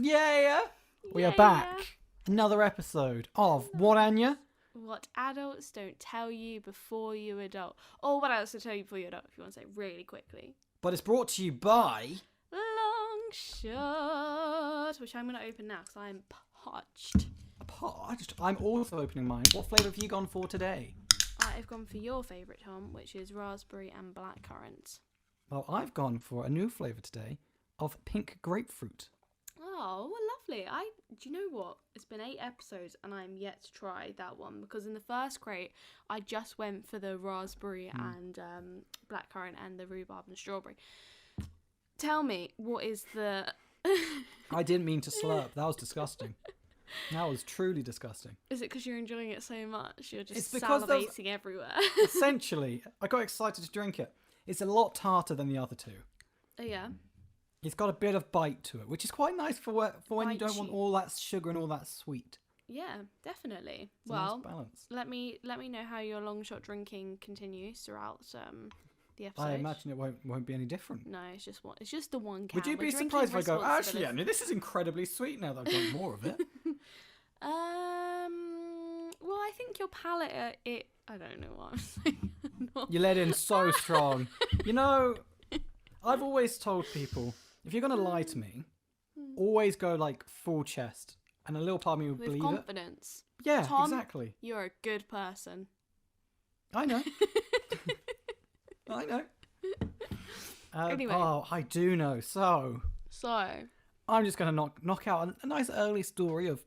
Yeah. We are back. Another episode of What, Anya? What adults don't tell you before you adult. Or what adults don't tell you before you adult, if you want to say really quickly. But it's brought to you by... Longshot, which I'm going to open now because I'm parched. I'm also opening mine. What flavour have you gone for today? I've gone for your favourite, Tom, which is raspberry and blackcurrant. Well, I've gone for a new flavour today of pink grapefruit. Oh, well, lovely. Do you know what? It's been 8 episodes and I'm yet to try that one because in the first crate, I just went for the raspberry and blackcurrant and the rhubarb and strawberry. Tell me, what is the... I didn't mean to slurp. That was disgusting. That was truly disgusting. Is it because you're enjoying it so much? You're just It's because salivating everywhere. Essentially, I got excited to drink it. It's a lot tarter than the other two. Oh, yeah? It's got a bit of bite to it, which is quite nice for when you don't want all that sugar and all that sweet. Yeah, definitely. It's a nice balance. let me know how your long shot drinking continues throughout the episode. I imagine it won't be any different. No, it's just the one can. Would you be surprised if I go, actually, Annie, this is incredibly sweet now that I've got more of it? Well, I think your palate, I don't know what I'm saying. You let in so strong. You know, I've always told people, if you're going to lie to me, always go like full chest. And a little part of me will With believe confidence. it. Yeah, Tom, exactly. You're a good person. I know. I know. Anyway. Oh, I do know. So I'm just going to knock out a nice early story of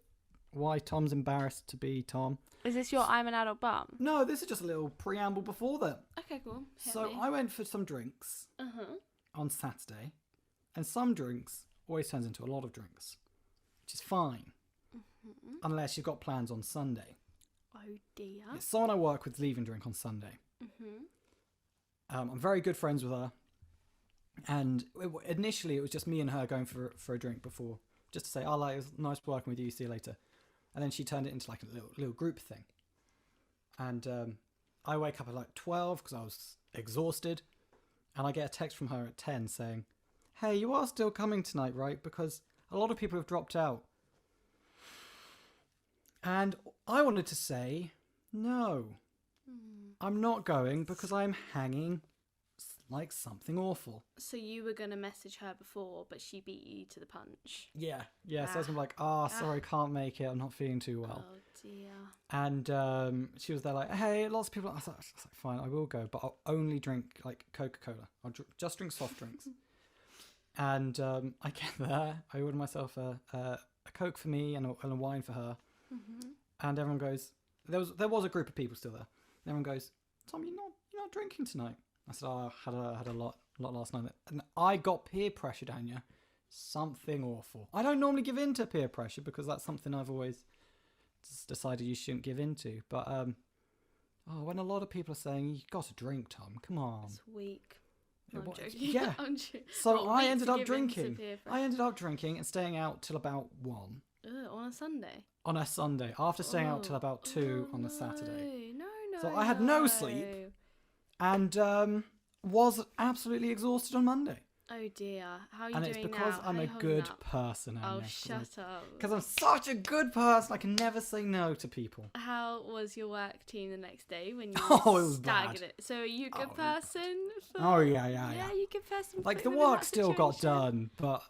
why Tom's embarrassed to be Tom. Is this your I'm an adult bum? No, this is just a little preamble before that. Okay, cool. So I went for some drinks on Saturday, and some drinks always turns into a lot of drinks, which is fine, unless you've got plans on Sunday. Oh dear. Someone I work with leaving drink on Sunday. I'm very good friends with her, and initially it was just me and her going for a drink before, just to say, "Oh, like, it was nice working with you. See you later." And then she turned it into like a little group thing. And I wake up at like 12 because I was exhausted. And I get a text from her at 10 saying, "Hey, you are still coming tonight, right? Because a lot of people have dropped out." And I wanted to say, no, I'm not going because I'm hanging like something awful. So you were going to message her before, but she beat you to the punch. Yeah. So I was like, sorry, can't make it. I'm not feeling too well. Oh, dear. And she was there like, "Hey, lots of people." I was like, "Fine, I will go, but I'll only drink like Coca-Cola. I'll just drink soft drinks." And I get there. I order myself a Coke for me and a wine for her. And everyone goes, there was a group of people still there. And everyone goes, "Tom, you're not drinking tonight." I said, "Oh, I had a lot last night." And I got peer pressured, Anya. Something awful. I don't normally give in to peer pressure because that's something I've always just decided you shouldn't give into. But when a lot of people are saying, "You got to drink, Tom, come on." It's weak. I'm joking. Yeah. I'm joking. So I ended up drinking. I ended up drinking and staying out till about 1. On a Sunday? On a Sunday. After staying out till about 2 on a Saturday. No. So I had no sleep. And was absolutely exhausted on Monday. Oh dear, how are you and doing now? it's because I'm a good person, Anya. Oh, shut up. Because I'm such a good person, I can never say no to people. How was your work team the next day when you it was bad. it? So are you a good person? Yeah. Yeah, you a good person. Like, the work still got done, but...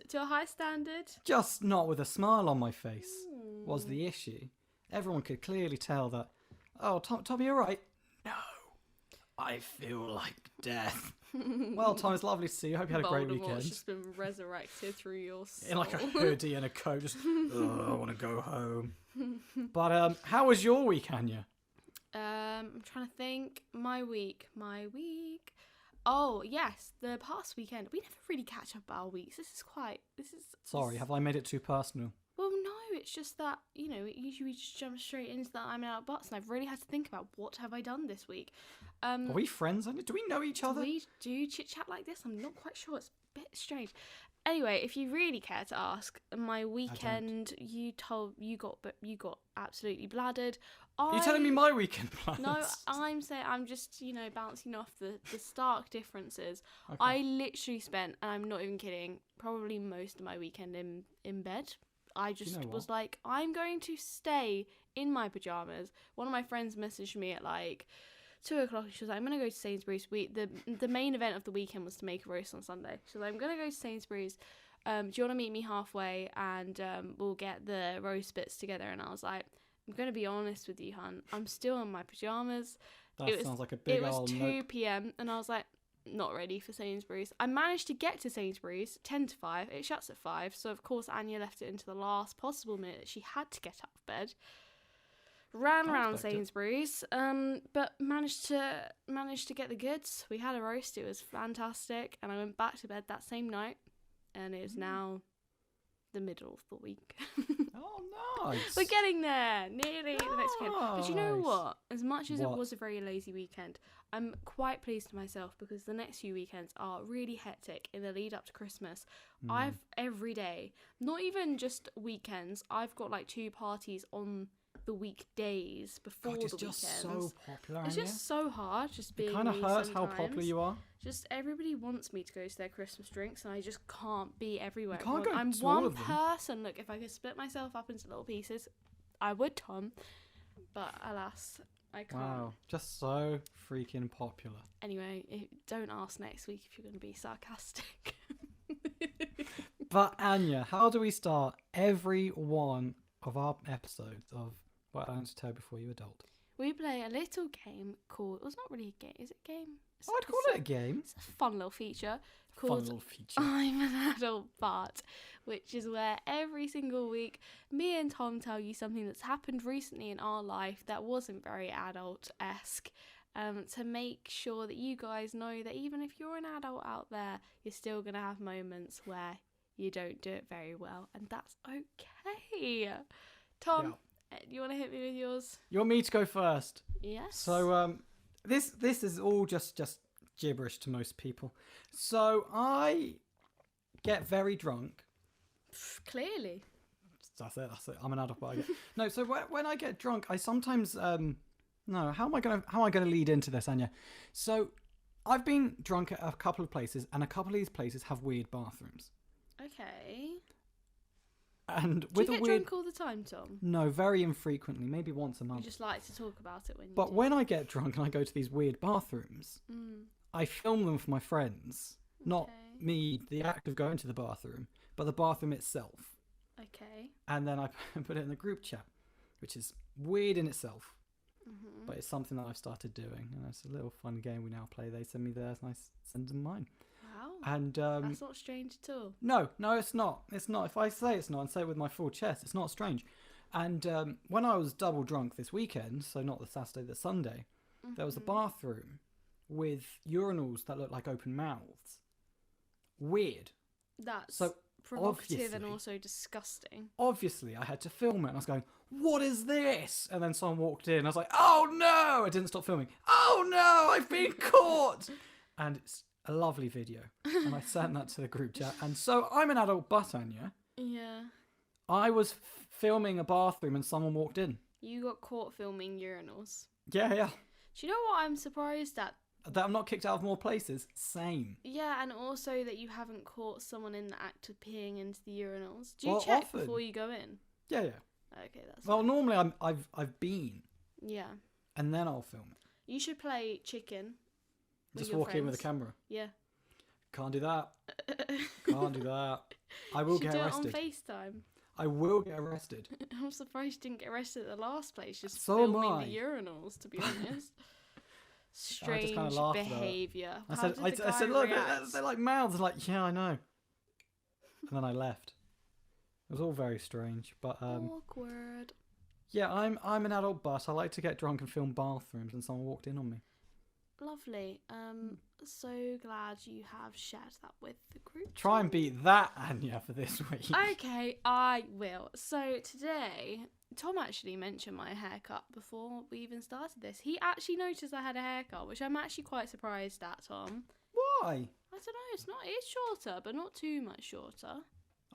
to a high standard? Just not with a smile on my face was the issue. Everyone could clearly tell that, "Oh, Tom, you're right." No. I feel like death. Well, Tom, it's lovely to see you. Hope you had a great weekend. Voldemort's just been resurrected through your soul. In like a hoodie and a coat, just, I want to go home. But how was your week, Anya? I'm trying to think. My week. Oh, yes, the past weekend. We never really catch up our weeks. Sorry, have I made it too personal? Well, no, it's just that, usually we just jump straight into that I'm out butts, and I've really had to think about what have I done this week. Are we friends, Anya? Do we know each other? We do chit-chat like this? I'm not quite sure. It's bit strange. Anyway, if you really care to ask, my weekend, you got absolutely bladdered. Are you telling me my weekend plans? No, I'm just, bouncing off the stark differences. Okay. I literally spent, and I'm not even kidding, probably most of my weekend in bed. I just was like, I'm going to stay in my pajamas. One of my friends messaged me at like 2:00. She was like, I'm going to go to Sainsbury's. The main event of the weekend was to make a roast on Sunday. She was like, I'm going to go to Sainsbury's. Do you want to meet me halfway and we'll get the roast bits together? And I was like, I'm going to be honest with you, hun. I'm still in my pajamas. Sounds like a big old It was 2 p.m. and I was like, not ready for Sainsbury's. I managed to get to Sainsbury's 10 to 5. It shuts at 5. So, of course, Anya left it into the last possible minute that she had to get out of bed. Ran around Sainsbury's, but managed to get the goods. We had a roast. It was fantastic. And I went back to bed that same night. And it is now the middle of the week. Oh, nice. We're getting there. Nearly the next weekend. But you know Nice. what? As much as it was a very lazy weekend, I'm quite pleased with myself because the next few weekends are really hectic in the lead up to Christmas. I've every day, not even just weekends, I've got like 2 parties on the weekdays before God, it's the just weekends. so popular. It's just so hard, just being It kind of me hurts how sometimes. popular you are. Just everybody wants me to go to their Christmas drinks, and I just can't be everywhere. You can't go I'm to all one of them. person. Look, if I could split myself up into little pieces, I would, Tom. But alas, I can't. Wow, just so freaking popular. Anyway, don't ask next week if you're going to be sarcastic. But Anya, how do we start every one of our episodes of What I Learned to Tell Before You Adult? We play a little game called... Well, it's not really a game. Is it a game? I'd call it a game. It's a fun little feature Fun called little feature. I'm an Adult But, which is where every single week me and Tom tell you something that's happened recently in our life that wasn't very adult-esque, to make sure that you guys know that even if you're an adult out there, you're still going to have moments where you don't do it very well, and that's okay. Tom, you want to hit me with yours? You want me to go first? Yes. So this is all just gibberish to most people. So I get very drunk. Clearly. That's it. I'm an adult, but I get... No, so when I get drunk, I sometimes no. How am I gonna lead into this, Anya? So I've been drunk at a couple of places, and a couple of these places have weird bathrooms. Okay. And Do with you a get weird... drunk all the time, Tom? No, very infrequently, maybe once a You month. just like to talk about it when you But do. when I get drunk and I go to these weird bathrooms, I film them for my friends. Not Okay. me, the act of going to the bathroom, but the bathroom itself. Okay. And then I put it in the group chat, which is weird in itself. Mm-hmm. But it's something that I've started doing. And it's a little fun game we now play. They send me theirs and I send them mine. Wow. And That's not strange at all. no, it's not. It's not. If I say it's not and say it with my full chest, it's not strange. And when I was double drunk this weekend, so not the Saturday, the Sunday, there was a bathroom with urinals that looked like open mouths. Weird. That's So provocative and obviously- also disgusting. Obviously, I had to film it, and I was going, "What is this?" And then someone walked in, and I was like, "Oh no!" I didn't stop filming. "Oh no! I've been caught!" And it's a lovely video, and I sent that to the group chat. And so I'm an adult, but Anya, Yeah. I was filming a bathroom, and someone walked in. You got caught filming urinals. Yeah. Do you know what I'm surprised at? That I'm not kicked out of more places. Same. Yeah, and also that you haven't caught someone in the act of peeing into the urinals. Do you Well, check often. before you go in? Yeah. Okay, that's Well, fine. normally I've been, Yeah. and then I'll film it. You should play chicken. with Just your walk in with a friends. camera. Yeah. Can't do that. Can't do that. I will You should get do arrested. it on FaceTime. I will get arrested. I'm surprised you didn't get arrested at the last place, just So am filming I. the urinals, to be honest. just Strange kinda laughed at it. behaviour. I How said, did I the said, guy look, react? they're like mouths. They're like, yeah, I know. And then I left. It was all very strange, but Awkward. yeah, I'm an adult, but I like to get drunk and film bathrooms, and someone walked in on me. Lovely. So glad you have shared that with the group. Try and beat that, Anya, for this week. Okay, I will. So today, Tom actually mentioned my haircut before we even started this. He actually noticed I had a haircut, which I'm actually quite surprised at, Tom. Why? I don't know. It's not. It's shorter, but not too much shorter.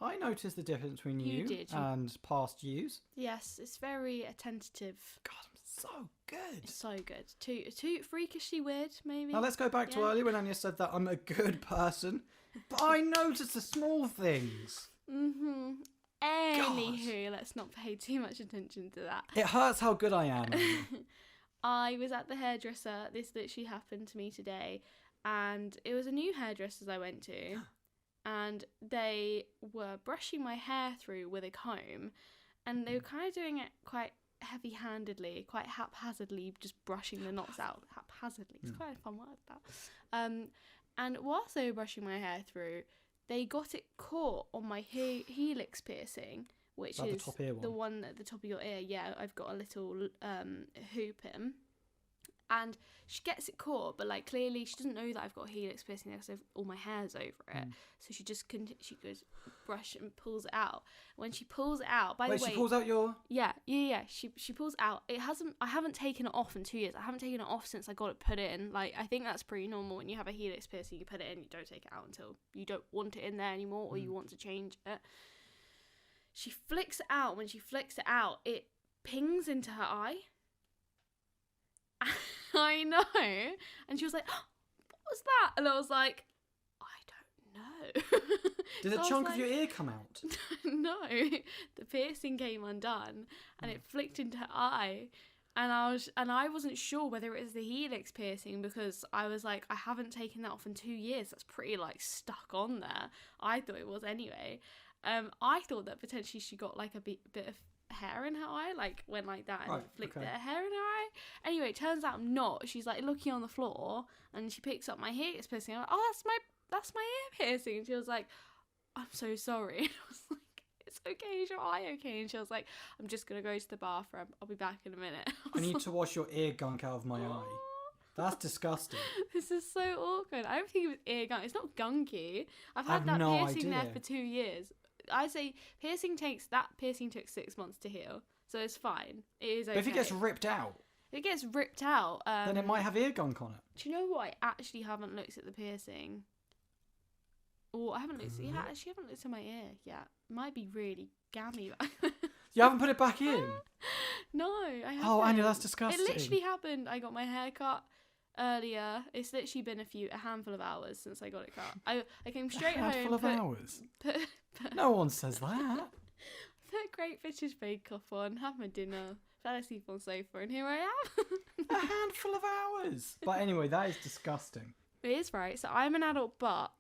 I noticed the difference between You you did. and past yous. Yes, it's very attentive. God, I'm so good. It's so good. Too freakishly weird, maybe. Now let's go back to earlier when Anya said that I'm a good person, but I notice the small things. Anywho, let's not pay too much attention to that. It hurts how good I am. Anya. I was at the hairdresser. This literally happened to me today, and it was a new hairdresser's I went to, and they were brushing my hair through with a comb, and they were kind of doing it quite heavy-handedly, quite haphazardly, just brushing the knots out haphazardly. It's quite a fun word, that. And whilst they were brushing my hair through, they got it caught on my helix piercing, which Like is the top ear one? the one at the top of your ear. Yeah, I've got a little hoop in. And she gets it caught, but like clearly she doesn't know that I've got a helix piercing there because all my hair's over it. So she just she goes brush and pulls it out. When she pulls it out, by the way, she pulls out your. Yeah. She pulls it out. I haven't taken it off in 2 years. I haven't taken it off since I got it put in. Like I think that's pretty normal when you have a helix piercing. You put it in, you don't take it out until you don't want it in there anymore or you want to change it. She flicks it out. When she flicks it out, it pings into her eye. I know. And she was like, oh, what was that? And I was like, I don't know. Did a chunk of your ear come out? No. The piercing came undone and it flicked into her eye. And I wasn't sure whether it was the helix piercing because I was like, I haven't taken that off in 2 years. That's pretty like stuck on there. I thought it was anyway. I thought that potentially she got like a bit of hair in her eye, like went like that and flicked the hair in her eye. Anyway, it turns out not. She's like looking on the floor and she picks up my helix piercing. I'm like, oh, that's my ear piercing. And she was like, I'm so sorry. And I was like, it's okay, is your eye okay? And she was like, I'm just gonna go to the bathroom, I'll be back in a minute. I need to wash your ear gunk out of my eye. That's disgusting. This is so awkward. I don't think it was ear gunk. It's not gunky. I've had that no piercing idea. there for 2 years. I say piercing took 6 months to heal, so it's fine. It is okay. But if it gets ripped out, then it might have ear gunk on it. Do you know what? I actually haven't looked at the piercing. Or I haven't looked. Yeah, I actually haven't looked at my ear yet. Might be really gammy. You haven't put it back in? No, I haven't. Oh, Anya, that's disgusting. It literally happened. I got my hair cut earlier. It's literally been a handful of hours since I got it cut. I came straight home. A handful of hours? No one says that. Put Great British Bake Off on, have my dinner, fell asleep on the sofa, and here I am. A handful of hours. But anyway, that is disgusting. It is, right? So I'm an adult, but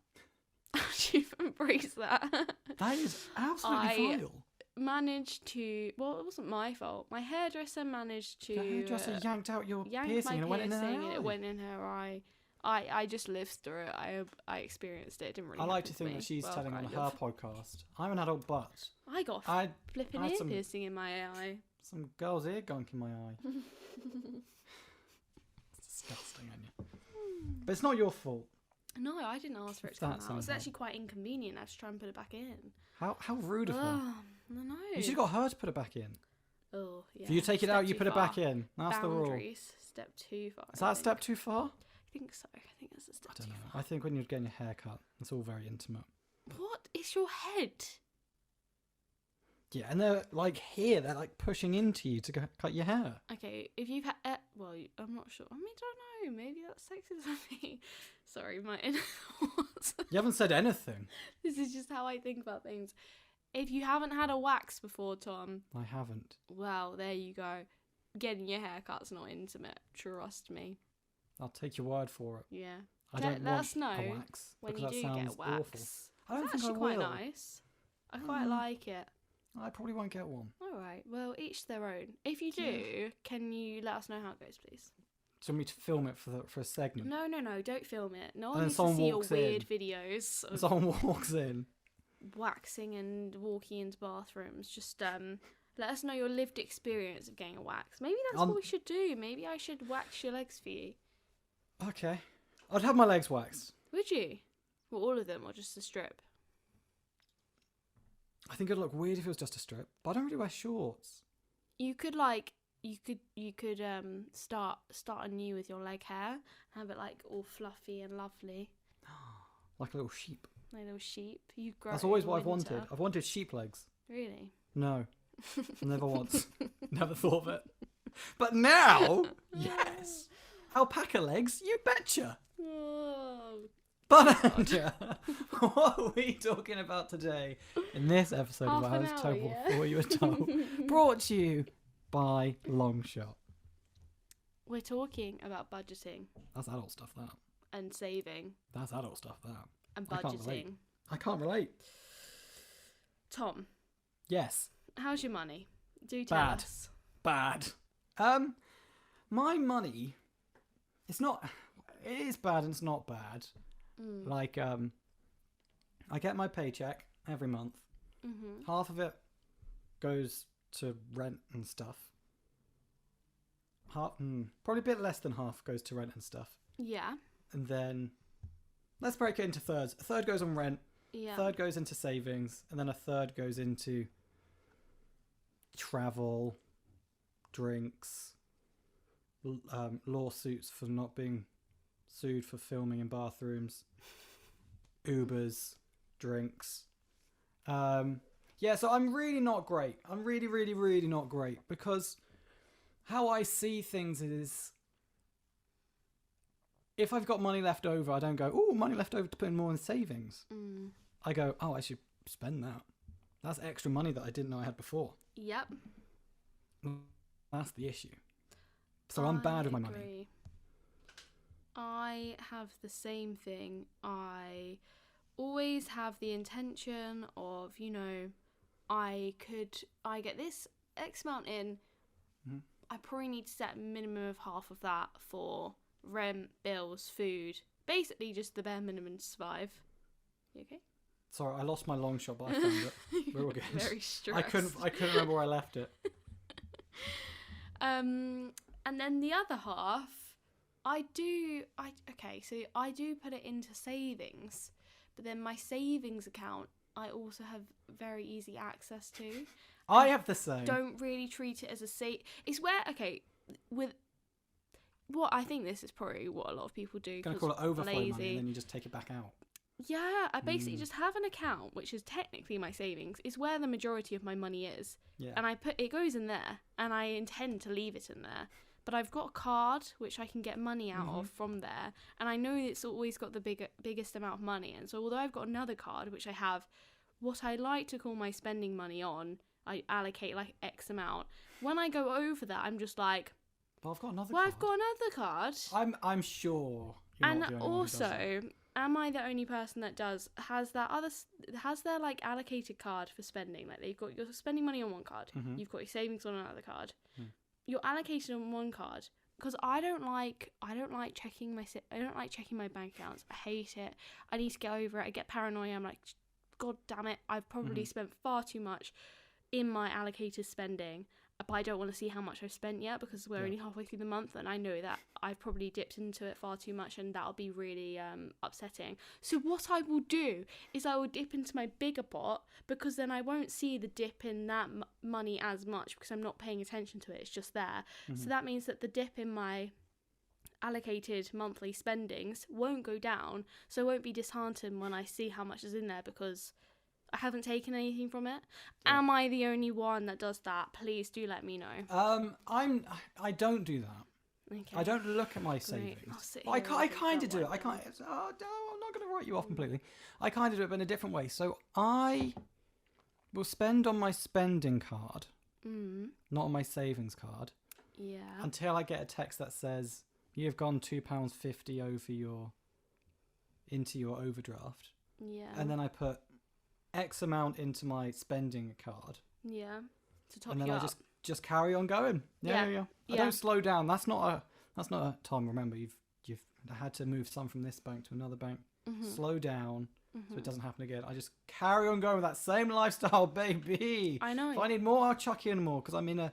you've embraced that. That is absolutely vile. Managed to, well, it wasn't my fault. My hairdresser managed to. The hairdresser yanked out your piercing and it went in her eye. It went in her eye. I just lived through it. I experienced it. It didn't really. I like to happen think that she's well, telling on kind her of. podcast. I'm an adult, but I got flipping ear piercing in my eye. Some girl's ear gunk in my eye. It's disgusting, Anya. But it's not your fault. No, I didn't ask for it to come out. It's actually quite inconvenient. I have to try and put it back in. How rude of her. I know. You should have got her to put it back in. Oh, yeah. If you take it out, you put it back in. That's the rule. Step too far. Is that a step too far? I think so. I think that's a step I don't know. too far. I think when you're getting your hair cut, it's all very intimate. What? It's your head. Yeah, and they're like here. They're like pushing into you to go cut your hair. Okay, if you've had... well, I'm not sure. I mean, I don't know. Maybe that's sexist of me. Sorry, my inner thoughts. You haven't said anything. This is just how I think about things. If you haven't had a wax before, Tom... I haven't. Well, there you go. Getting your hair cut's not intimate. Trust me. I'll take your word for it. Yeah. I don't let want us know a wax when you because do that get sounds a wax. awful. I don't It's think I actually quite will. nice. I quite like it. I probably won't get one. All right. Well, each their own. If you do, can you let us know how it goes, please? Do you want me to film it for a segment? No. Don't film it. No And one then needs to someone see your walks weird in. videos And of someone walks in. waxing and walking into bathrooms. Just let us know your lived experience of getting a wax. Maybe that's what we should do. Maybe I should wax your legs for you. Okay. I'd have my legs waxed. Would you? Well, all of them, or just a strip? I think it'd look weird if it was just a strip, but I don't really wear shorts. You could start anew with your leg hair, have it like all fluffy and lovely. like a little sheep. My little sheep. You grow. That's it always in what I've winter. wanted. I've wanted sheep legs. Really? No, never once. Never thought of it. But now, yes. Alpaca legs, you betcha. Oh. But Anya, what are we talking about today in this episode of Half I an Was hour, Told yeah. Before You Were Told? Brought to you by Longshot. We're talking about budgeting That's adult stuff, that. and saving That's adult stuff, that. and I can't relate. budgeting. I can't relate. Tom, Yes. how's your money? Do tell Bad. us. Bad. My money, it is bad and it's not bad. Like, I get my paycheck every month. Mm-hmm. Half of it goes to rent and stuff. Probably a bit less than half goes to rent and stuff. Yeah. And then, let's break it into thirds. A third goes on rent, Yeah. a third goes into savings, and then a third goes into travel, drinks, lawsuits for not being sued for filming in bathrooms, Ubers, drinks. Yeah, so I'm really not great. I'm really, really, really not great, because how I see things is, if I've got money left over, I don't go, oh, money left over to put in more in savings. I go, oh, I should spend that. That's extra money that I didn't know I had before. Yep. That's the issue. So I'm bad with my money. Agree. I have the same thing. I always have the intention of, I get this X amount in. Mm-hmm. I probably need to set a minimum of half of that for rent, bills, food. Basically just the bare minimum to survive. You okay? Sorry, I lost my long shot, but I found it. We're all good. Very stressed. I couldn't remember where I left it. And then the other half, I do put it into savings, but then my savings account I also have very easy access to. I have the same. Don't really treat it as a It's where, with what I think this is probably what a lot of people do. Gonna call it overflow lazy. money, and then you just take it back out. Yeah, I basically just have an account, which is technically my savings. It's where the majority of my money is. Yeah. And it goes in there, and I intend to leave it in there. But I've got a card which I can get money out of from there, and I know it's always got the biggest amount of money. And so although I've got another card which I have what I like to call my spending money on, I allocate like X amount. When I go over that, I'm just like, But I've got another well, card. I've got another card. I'm sure you're And not the only one who does also, it. am I the only person that has their like allocated card for spending? Like they've got your spending money on one card, you've got your savings on another card. You're allocated on one card, because I don't like checking my bank accounts. I hate it. I need to get over it. I get paranoid. I'm like, God damn it! I've probably spent far too much in my allocated spending, but I don't want to see how much I've spent yet, because we're only halfway through the month, and I know that I've probably dipped into it far too much, and that'll be really upsetting. So what I will do is I will dip into my bigger pot, because then I won't see the dip in that money as much, because I'm not paying attention to it. It's just there. So that means that the dip in my allocated monthly spendings won't go down, so I won't be disheartened when I see how much is in there, because I haven't taken anything from it. Yeah. Am I the only one that does that? Please do let me know. I don't do that. Okay. I don't look at my savings. I kind of do it. I can't. Oh, no, I'm not going to write you off completely. I kind of do it, but in a different way. So I will spend on my spending card, not on my savings card. Yeah. Until I get a text that says you've gone £2.50 into your overdraft. Yeah. And then I put X amount into my spending card. Yeah. To top and then you I up. just carry on going. Yeah. I don't slow down. That's not a Tom, remember you've had to move some from this bank to another bank. Slow down so it doesn't happen again. I just carry on going with that same lifestyle, baby. I know. If I need more, I'll chuck in more, because I'm in a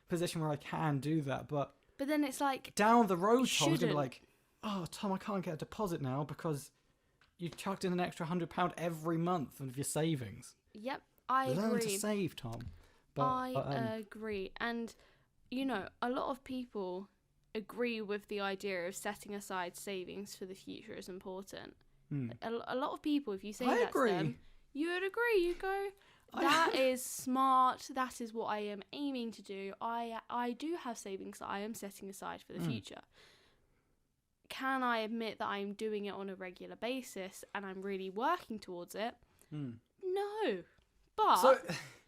position where I can do that. But then it's like, down the road, Tom, it's gonna be like, oh, Tom, I can't get a deposit now because you chucked in an extra £100 every month of your savings. Yep, I agree. Learn to save, Tom. I agree. And, a lot of people agree with the idea of setting aside savings for the future is important. A lot of people, if you say I that agree. to them, you would agree. You go, that is smart. That is what I am aiming to do. I do have savings that I am setting aside for the future. Can I admit that I'm doing it on a regular basis and I'm really working towards it? No. But So,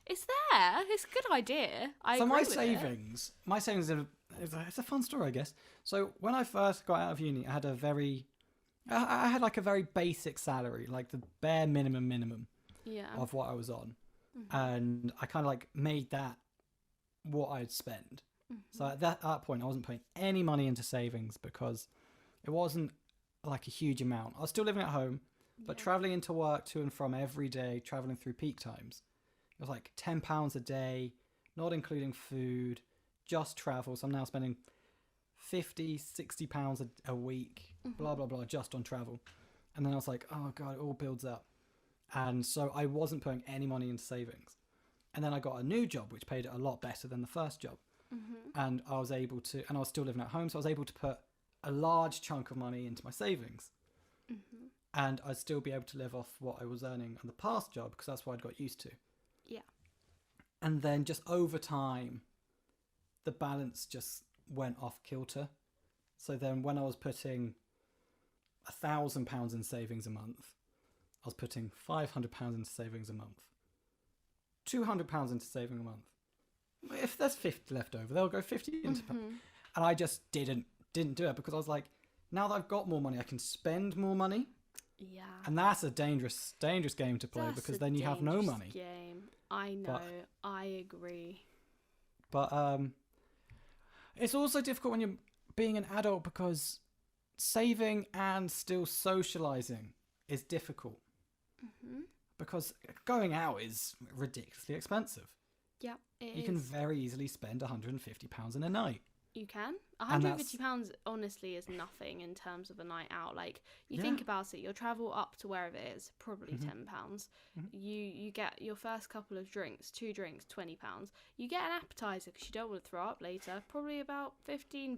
it's there. It's a good idea. so agree my with savings, it's a fun story, I guess. So when I first got out of uni, I had like a very basic salary, like the bare minimum of what I was on. And I kind of like made that what I'd spend. So at that point, I wasn't putting any money into savings because it wasn't like a huge amount. I was still living at home, but traveling into work to and from every day, traveling through peak times, it was like £10 a day, not including food, just travel. So I'm now spending £50-60 a week, blah, blah, blah, just on travel. And then I was like, oh God, it all builds up. And so I wasn't putting any money into savings. And then I got a new job, which paid a lot better than the first job. And I was still living at home. So I was able to put a large chunk of money into my savings. And I'd still be able to live off what I was earning on the past job because that's what I'd got used to. Yeah. And then just over time, the balance just went off kilter. So then when I was putting £1,000 in savings a month, I was putting £500 into savings a month, £200 into saving a month. If there's 50 left over, they'll go 50 into. And I just didn't do it because I was like, now that I've got more money, I can spend more money. Yeah. And that's a dangerous game to play because then you have no money. Game. I know. I agree. But it's also difficult when you're being an adult because saving and still socializing is difficult. Because going out is ridiculously expensive. Yeah, you can very easily spend £150 in a night. You can. £150 honestly is nothing in terms of a night out. Like you think about it, your travel up to wherever it is, probably £10. You get your first couple of drinks, 2 drinks, £20. You get an appetizer because you don't want to throw up later, probably about £15.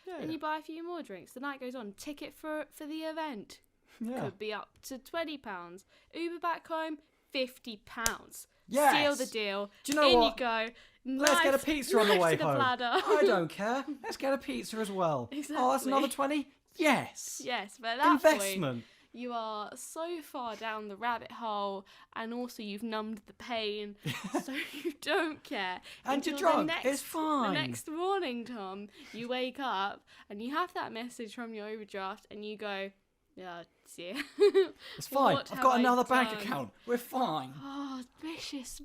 Then you buy a few more drinks. The night goes on. Ticket for the event could be up to £20. Uber back home, £50. Yes. Seal the deal. Do you know what? You go. Let's get a pizza on the way home. Bladder. I don't care. Let's get a pizza as well. Exactly. Oh, that's another 20? Yes. Yes, but at that investment. Point, you are so far down the rabbit hole, and also you've numbed the pain, so you don't care. And you're drunk. It's fine. The next morning, Tom, you wake up and you have that message from your overdraft, and you go, "Yeah, see, it's fine. I've got another bank account. We're fine." Oh, vicious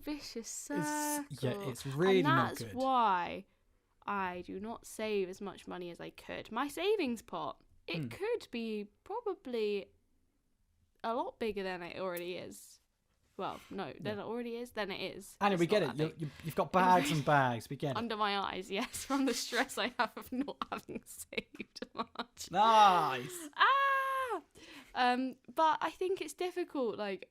circle. It's really not good. And that's why I do not save as much money as I could. My savings pot, it could be probably a lot bigger than it already is. Well, no, than it already is, then it is. Annie, we get it. You've got bags and bags. We get it. Under my eyes, yes, from the stress I have of not having saved much. Nice. But I think it's difficult, like,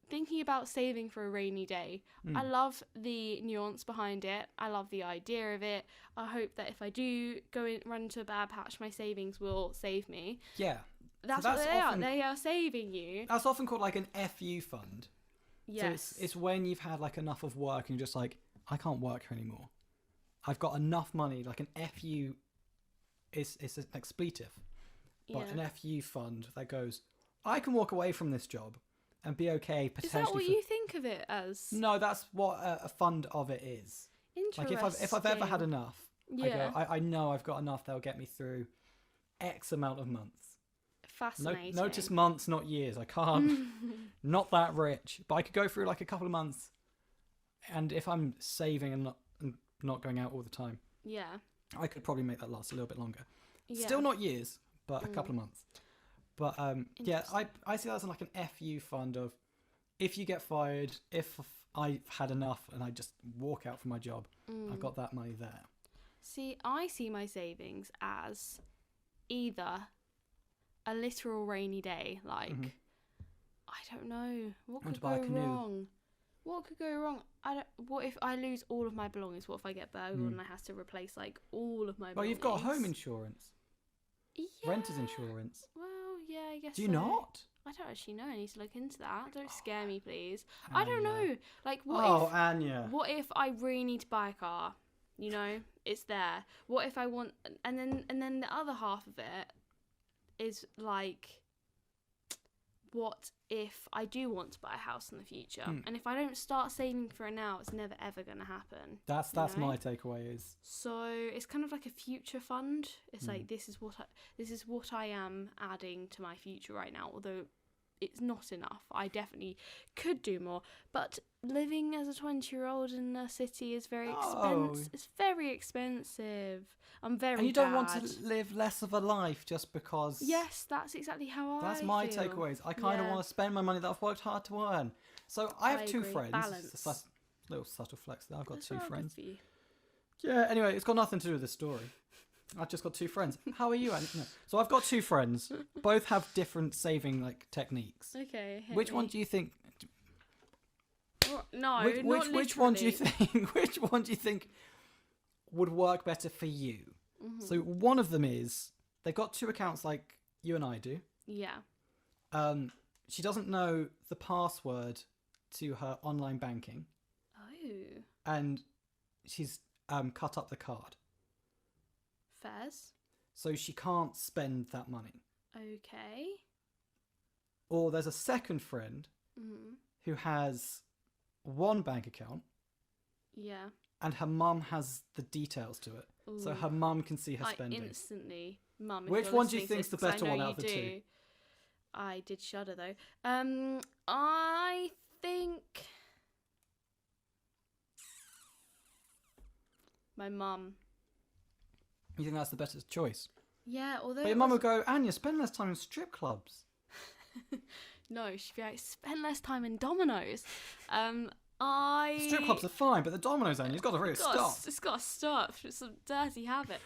thinking about saving for a rainy day. I love the nuance behind it. I love the idea of it. I hope that if I do run into a bad patch, my savings will save me. Yeah. That's what they are. They are saving you. That's often called like an FU fund. Yes. So it's when you've had like enough of work and you're just like, I can't work here anymore. I've got enough money. Like an FU is an expletive. But an FU fund that goes, I can walk away from this job and be okay potentially. Is that what you think of it as? No, that's what a fund of it is. Interesting. Like if I've ever had enough, yeah. I know I've got enough that'll get me through X amount of months. Fascinating. Notice months, not years. I can't. Not that rich. But I could go through like a couple of months. And if I'm saving and not going out all the time, I could probably make that last a little bit longer. Yeah. Still not years, but a couple of months. But I see that as like an FU fund of if you get fired, if I've had enough and I just walk out from my job, I've got that money there. See, I see my savings as either a literal rainy day, like I don't know what could go wrong. What could go wrong? What if I lose all of my belongings? What if I get burgled and I have to replace like all of my belongings? Well, you've got home insurance. Yeah. Renter's insurance. Well, yeah, I guess. Do you not? I don't actually know. I need to look into that. Don't scare me, please. I don't Anya. know. Like, Anya. what if I really need to buy a car? You know, it's there. What if I want, and then the other half of it is like, what if I do want to buy a house in the future? And if I don't start saving for it now, it's never ever going to happen. That's my takeaway is. So it's kind of like a future fund. It's like this is what I am adding to my future right now. Although it's not enough. I definitely could do more. But living as a 20-year-old in a city is very expensive. It's very expensive. I'm very And you don't want to live less of a life just because. Yes, that's exactly how That's I my feel. takeaways. I kind of want to spend my money that I've worked hard to earn. So I have two agree. friends. Balance. It's a little subtle flex there. I've got That's two not good friends. for you. Yeah, anyway, it's got nothing to do with this story. I've just got two friends. How are you, Annie? No. So I've got two friends. Both have different saving techniques. Okay. Which one do you think? No, which one do you think? Which one do you think would work better for you? Mm-hmm. So one of them is they've got two accounts like you and I do. Yeah. She doesn't know the password to her online banking, Oh. and she's cut up the card, Fairs. so she can't spend that money. Okay. Or there's a second friend Mm-hmm. who has one bank account, Yeah. and her mum has the details to it, so her mum can see her spending. Instantly, Mum. if Which you're one do you listening think's to the this, 'cause better I know one out of you the do. two? I did shudder though. I think my mum. You think that's the better choice? Yeah, although But your mum would go, Anya, spend less time in strip clubs. No, she'd be like, spend less time in Domino's. Strip clubs are fine, but the Domino's, Anya, it's got to really stop. It's got to stop. It's a dirty habit.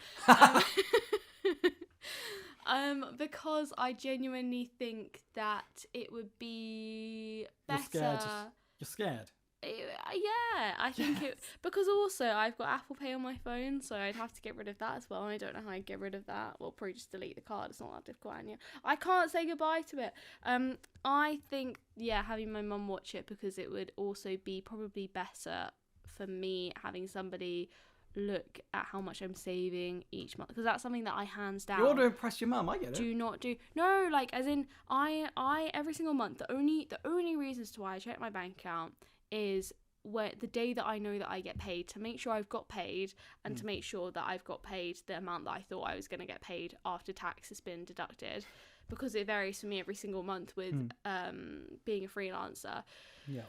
Because I genuinely think that it would be better. You're scared. Yeah, I think it, because also I've got Apple Pay on my phone, so I'd have to get rid of that as well. And I don't know how I'd get rid of that. Well, probably just delete the card. It's not that difficult, Anya. I can't say goodbye to it. I think, having my mum watch it, because it would also be probably better for me having somebody look at how much I'm saving each month, because that's something that I hands down. You want to impress your mum, I get it. Do not do as in I every single month, the only reasons to why I check my bank account is where the day that I know that I get paid, to make sure I've got paid, and to make sure that I've got paid the amount that I thought I was going to get paid after tax has been deducted, because it varies for me every single month with being a freelancer. Yeah.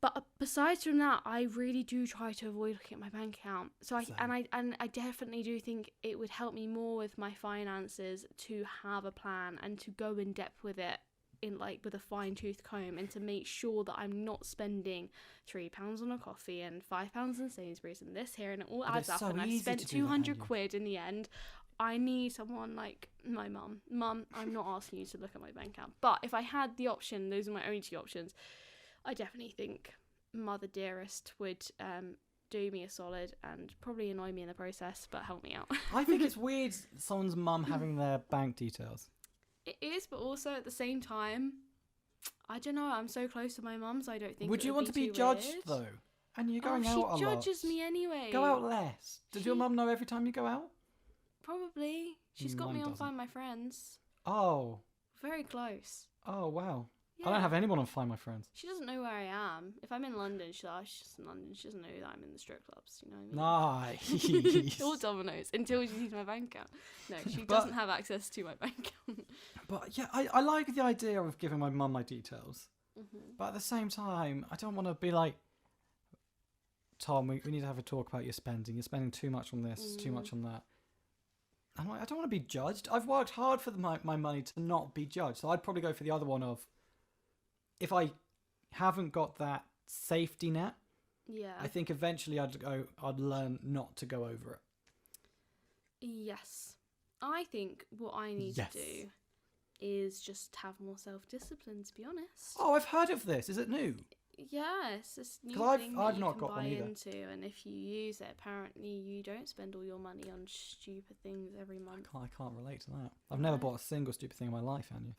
But besides from that, I really do try to avoid looking at my bank account. So I definitely do think it would help me more with my finances to have a plan and to go in depth with it, in with a fine-tooth comb, and to make sure that I'm not spending £3 on a coffee and £5 in Sainsbury's and this here, and it all adds up, and I've spent 200 quid in the end. I need someone like my mum. Mum, I'm not asking you to look at my bank account, but if I had the option, those are my only two options, I definitely think Mother Dearest would do me a solid and probably annoy me in the process, but help me out. I think it's weird someone's mum having their bank details. It is, but also at the same time, I don't know, I'm so close to my mum, so I don't think Would you want to be judged, though? And you're going out a lot. She judges me anyway. Go out less. Does your mum know every time you go out? Probably. She's got Mine me on doesn't. Find My Friends. Oh. Very close. Oh, wow. Yeah. I don't have anyone on Find My Friends. She doesn't know where I am. If I'm in London, she's just in London. She doesn't know that I'm in the strip clubs. You know what I mean? Nice. Or Domino's, until she sees my bank account. No, she doesn't have access to my bank account. But yeah, I like the idea of giving my mum my details. But at the same time, I don't want to be like, Tom, we need to have a talk about your spending. You're spending too much on this, too much on that. And I don't want to be judged. I've worked hard for my money to not be judged. So I'd probably go for the other one of, if I haven't got that safety net, I think eventually I'd learn not to go over it. Yes. I think what I need to do is just have more self-discipline, to be honest. Oh, I've heard of this. Is it new? Yes, it's new 'Cause thing I've that not you got can one buy either. into, and if you use it, apparently you don't spend all your money on stupid things every month. I can't relate to that. I've never bought a single stupid thing in my life, Anya.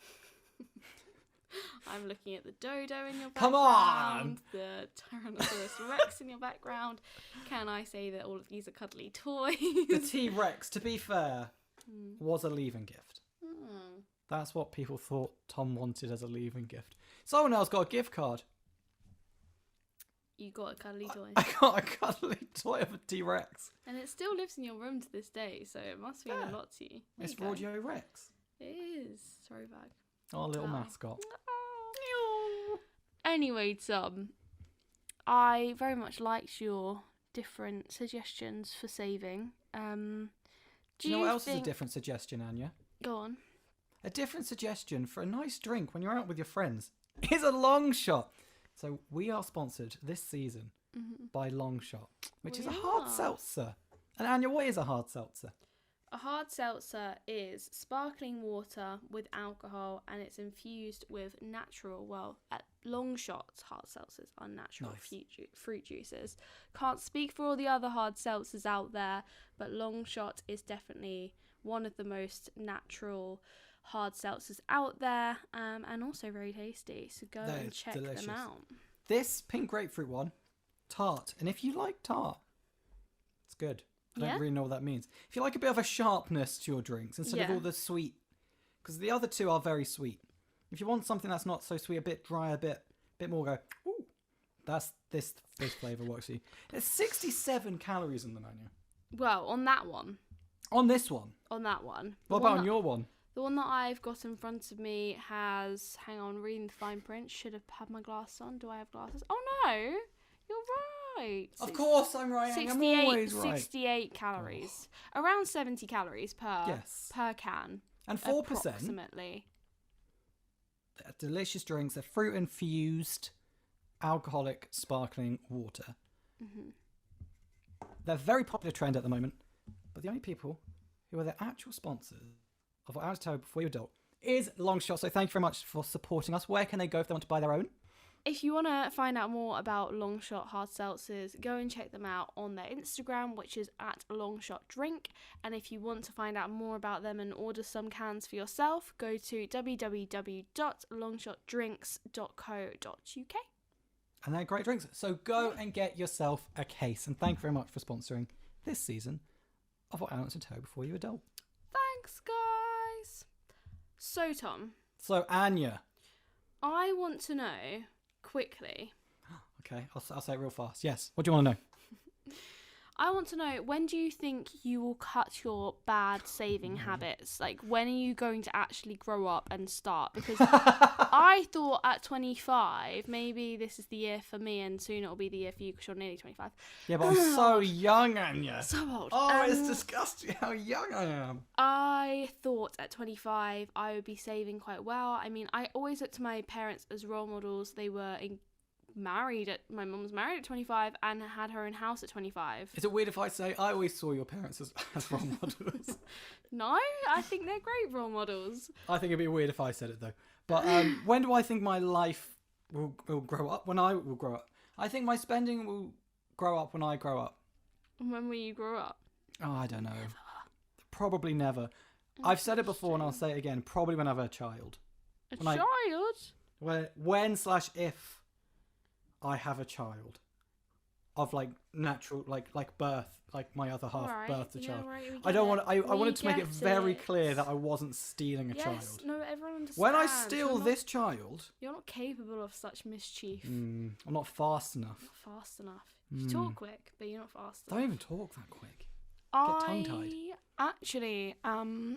I'm looking at the dodo in your background. Come on! The Tyrannosaurus Rex in your background. Can I say that all of these are cuddly toys? The T-Rex, to be fair, was a leaving gift. Hmm. That's what people thought Tom wanted as a leaving gift. Someone else got a gift card. You got a cuddly toy. I got a cuddly toy of a T-Rex. And it still lives in your room to this day, so it must mean a lot to you. There It's you go. Audio Rex. It is. Throwback. Our little Oh. mascot. Anyway, Tom, I very much liked your different suggestions for saving. Do you know what else is a different suggestion, Anya? Go on. A different suggestion for a nice drink when you're out with your friends is a Longshot. So we are sponsored this season by Longshot, which is a hard seltzer. And Anya, what is a hard seltzer? A hard seltzer is sparkling water with alcohol, and it's infused with natural, Longshot's hard seltzers are natural fruit juices. Can't speak for all the other hard seltzers out there, but Longshot is definitely one of the most natural hard seltzers out there, and also very tasty. So go and check them out. This pink grapefruit one, tart. And if you like tart, it's good. I don't really know what that means. If you like a bit of a sharpness to your drinks instead of all the sweet, because the other two are very sweet. If you want something that's not so sweet, a bit dry, a bit more go, ooh, that's this flavour works for you. There's 67 calories in them, Anya. Well, on that one. On this one. On that one. What about on your one? The one that I've got in front of me has, hang on, reading the fine print, should have had my glasses on. Do I have glasses? Oh no, you're right. Of course I'm right. 68, I'm always right. 68 calories. Around 70 calories per can. And 4%. Approximately. They're delicious drinks. They're fruit infused, alcoholic, sparkling water. They're a very popular trend at the moment. But the only people who are the actual sponsors of what I was told before you're adult is Longshot. So thank you very much for supporting us. Where can they go if they want to buy their own? If you want to find out more about Longshot hard seltzers, go and check them out on their Instagram, which is at Longshot Drink. And if you want to find out more about them and order some cans for yourself, go to www.longshotdrinks.co.uk. And they're great drinks. So go and get yourself a case. And thank you very much for sponsoring this season of What I Want to Know Before You Adult. Thanks, guys. So, Tom. So, Anya. I want to know, quickly. Okay, I'll say it real fast. Yes. What do you want to know? I want to know, when do you think you will cut your bad saving habits? Like, when are you going to actually grow up and start? Because I thought at 25, maybe this is the year for me, and soon it'll be the year for you because you're nearly 25. Yeah, but I'm so young, Anya. So old. Oh, it's disgusting how young I am. I thought at 25 I would be saving quite well. I mean, I always looked to my parents as role models. They were my mum was married at 25 and had her own house at 25. Is it weird if I say I always saw your parents as role models? No, I think they're great role models. I think it'd be weird if I said it though. But when do I think my life will grow up? When I will grow up. I think my spending will grow up when I grow up. When will you grow up? Oh, I don't know. Probably never. I've said it before and I'll say it again. Probably when I have a child. Child? When/if I have a child of like natural, like birth, like my other half birthed a child. Right, I don't want. I wanted to make it very clear that I wasn't stealing a child. No, everyone understands. When I steal this child, you're not capable of such mischief. I'm not fast enough. Not fast enough. You talk quick, but you're not fast enough. Don't even talk that quick. Get tongue-tied. Actually, I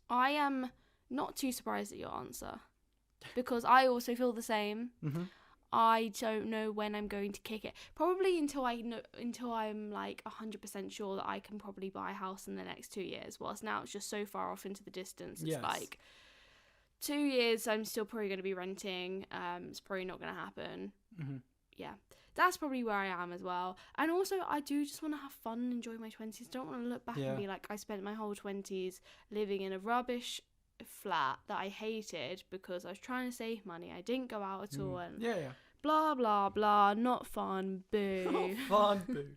am not too surprised at your answer because I also feel the same. Mm-hmm. I don't know when I'm going to kick it. Probably until I'm like 100% sure that I can probably buy a house in the next 2 years. Whilst now it's just so far off into the distance. It's like 2 years. I'm still probably going to be renting. It's probably not going to happen. Mm-hmm. Yeah, that's probably where I am as well. And also, I do just want to have fun and enjoy my 20s. Don't want to look back and be like, I spent my whole 20s living in a rubbish flat that I hated because I was trying to save money. I didn't go out at all, and blah blah blah. Not fun. Boo. Not fun. Boo.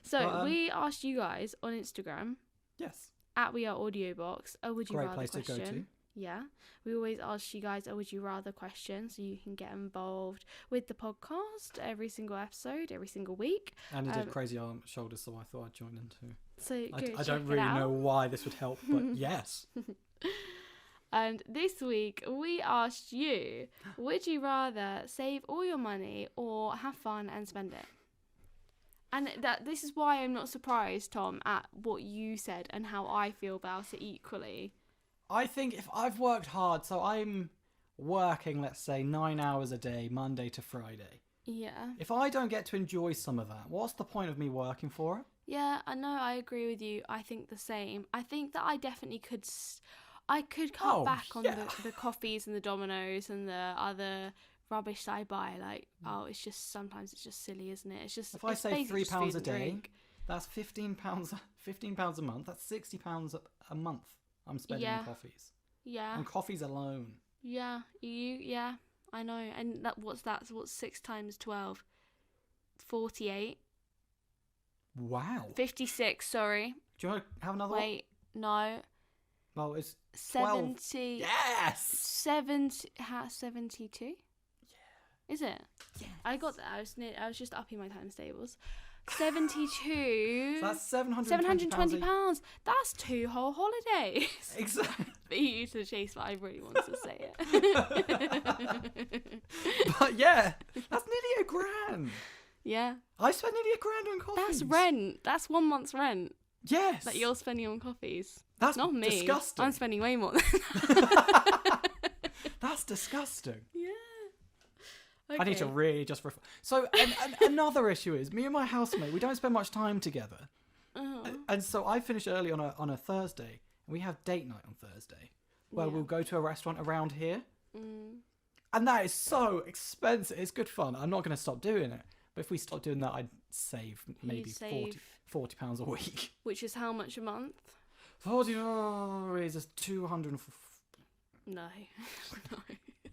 So we asked you guys on Instagram. Yes. At We Are AudioBox. A would you Great rather place question. to go to. Yeah, we always ask you guys a would you rather question so you can get involved with the podcast every single episode, every single week. And he did crazy arm shoulders, so I thought I'd join in too. So go I check don't it really out. know why this would help, but yes. And this week we asked you, would you rather save all your money or have fun and spend it? And this is why I'm not surprised, Tom, at what you said and how I feel about it equally. I think if I've worked hard, so I'm working, let's say, 9 hours a day, Monday to Friday. Yeah. If I don't get to enjoy some of that, what's the point of me working for it? Yeah, I know, I agree with you. I think the same. I think that I definitely could... I could cut back on the coffees and the Dominoes and the other rubbish that I buy. Like, it's just... Sometimes it's just silly, isn't it? It's just... If I save £3 a day, drink. that's £15 a month. That's £60 a month I'm spending on coffees. Yeah. On coffees alone. Yeah, I know. And what's 6 times 12? 48. Wow. 56, sorry. Do you want to have another one? Wait, no. Well, it's 12. 70. Yes! 72? Yeah. Is it? Yeah. I got that. I was just upping my times tables. 72. So that's £720. £720. That's 2 whole holidays. Exactly. You used to chase, but I really wanted to say it. But yeah, that's nearly £1,000. Yeah. I spent nearly £1,000 on coffees. That's rent. That's 1 month's rent Yes. that you're spending on coffees. That's not me. disgusting. I'm spending way more. That's disgusting. Yeah. Okay. I need to really just... So another issue is, me and my housemate, we don't spend much time together. And so I finish early on a Thursday, and we have date night on Thursday, where we'll go to a restaurant around here. And that is so expensive. It's good fun. I'm not going to stop doing it. But if we stop doing that, I'd save maybe £40 a week. Which is how much a month? 40 is 200. No. No.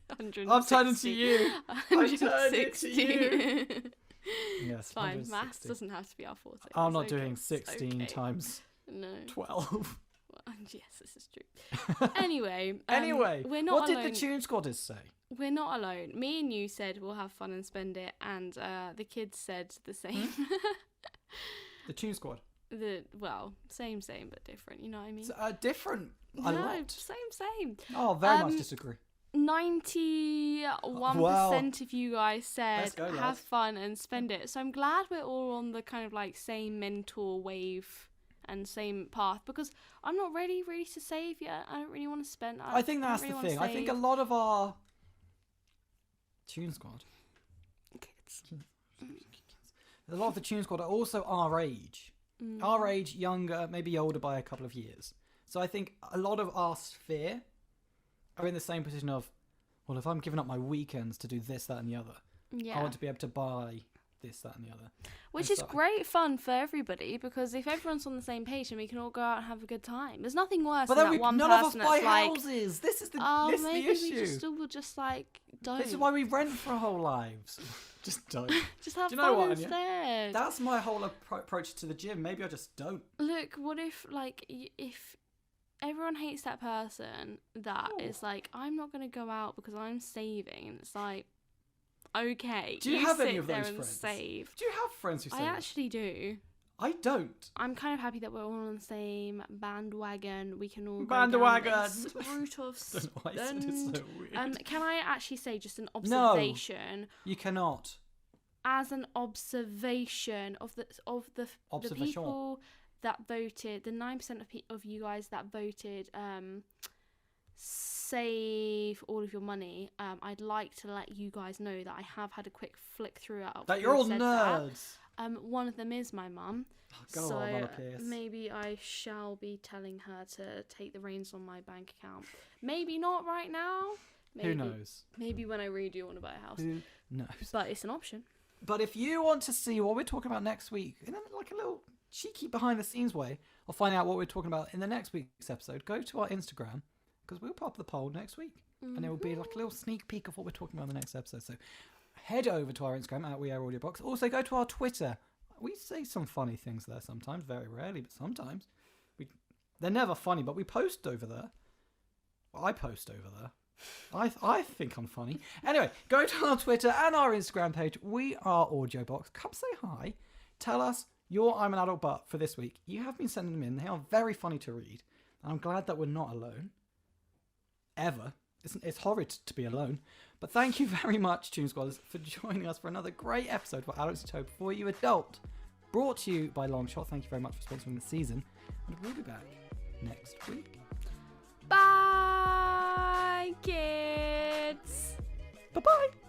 160. I'm turning to you. 160. Yes, Fine. Maths doesn't have to be our forte. I'm not doing 16 times no 12. Well, yes, this is true. Anyway, we're not what alone. did the Tune Squatters say? We're not alone. Me and you said we'll have fun and spend it, and the kids said the same. The Tune Squad. Same but different. You know what I mean? Different. A lot. Same. Oh, very much disagree. 91% of you guys said go, have lads. fun and spend it. So I'm glad we're all on the kind of like same mental wave and same path, because I'm not ready to save yet. I don't really want to spend. I think that's the thing. I think a lot of our Tune Squad kids. A lot of the Tune Squad are also our age. Our age, younger, maybe older by a couple of years. So I think a lot of our sphere are in the same position of, well, if I'm giving up my weekends to do this, that, and the other, I want to be able to buy this, that, and the other. Which is great fun for everybody, because if everyone's on the same page, then we can all go out and have a good time. There's nothing worse than that one none person of us buy that's like, houses. This is the maybe issue. we just like don't. This is why we rent for our whole lives. Just don't. Just have Do you know fun what, instead. That's my whole approach to the gym. Maybe I just don't. Look, what if if everyone hates that person that is like, I'm not going to go out because I'm saving, and it's like, okay, do you have sit any of there those and friends? Save. Do you have friends who save? I actually do. I don't. I'm kind of happy that we're all on the same bandwagon. We can all bandwagon. Go down this route of I don't know why I said it so weird. Can I actually say just an observation? No, you cannot. As an observation of the people that voted, the 9% of you guys that voted, save all of your money. I'd like to let you guys know that I have had a quick flick through it. That you're all nerds. One of them is my mum. Go so on, Mother Pierce. Maybe I shall be telling her to take the reins on my bank account. Maybe not right now. Maybe, who knows? Maybe when I really do want to buy a house. Who knows? But it's an option. But if you want to see what we're talking about next week, in like a little cheeky behind the scenes way, or find out what we're talking about in the next week's episode, go to our Instagram, because we'll pop the poll next week. And it will be like a little sneak peek of what we're talking about in the next episode. So head over to our Instagram at We Are AudioBox. Also go to our Twitter. We say some funny things there sometimes, very rarely, but sometimes. They're never funny, but we post over there. I post over there. I think I'm funny. Anyway, go to our Twitter and our Instagram page. We are AudioBox. Come say hi. Tell us your I'm an adult but for this week. You have been sending them in. They are very funny to read. And I'm glad that we're not alone. Ever. It's horrid to be alone. But thank you very much, Tune Squads, for joining us for another great episode for Adults to Toe Before You Adult. Brought to you by Longshot. Thank you very much for sponsoring the season. And we'll be back next week. Bye, kids. Bye-bye.